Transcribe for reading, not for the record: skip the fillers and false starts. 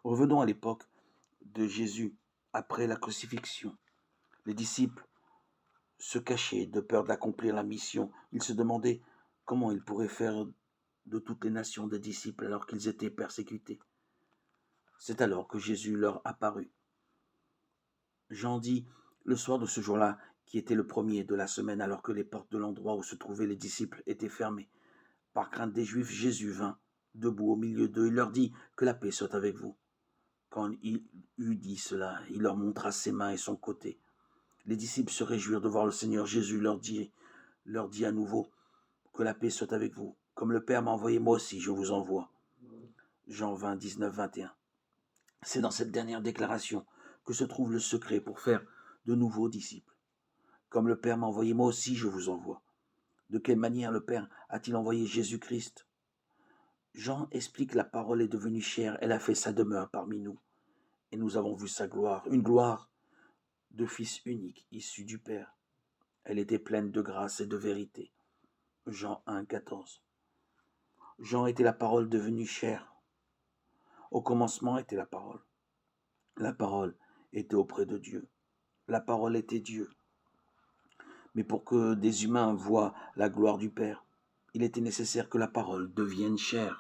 Revenons à l'époque de Jésus, après la crucifixion. Les disciples se cachaient de peur d'accomplir la mission. Ils se demandaient comment ils pourraient faire de toutes les nations des disciples alors qu'ils étaient persécutés. C'est alors que Jésus leur apparut. Jean dit, le soir de ce jour-là, qui était le premier de la semaine, alors que les portes de l'endroit où se trouvaient les disciples étaient fermées, par crainte des Juifs, Jésus vint, debout au milieu d'eux, il leur dit, que la paix soit avec vous. Quand il eut dit cela, il leur montra ses mains et son côté. Les disciples se réjouirent de voir le Seigneur. Jésus leur dit à nouveau, que la paix soit avec vous. Comme le Père m'a envoyé, moi aussi je vous envoie. Jean 20, 19, 21. C'est dans cette dernière déclaration que se trouve le secret pour faire de nouveaux disciples. Comme le Père m'a envoyé, moi aussi je vous envoie. De quelle manière le Père a-t-il envoyé Jésus-Christ? Jean explique, la parole est devenue chair, elle a fait sa demeure parmi nous. Et nous avons vu sa gloire, une gloire de Fils unique, issu du Père. Elle était pleine de grâce et de vérité. Jean 1, 14. Jean était la parole devenue chair. Au commencement était la parole. La parole était auprès de Dieu. La parole était Dieu. Mais pour que des humains voient la gloire du Père, il était nécessaire que la parole devienne chair.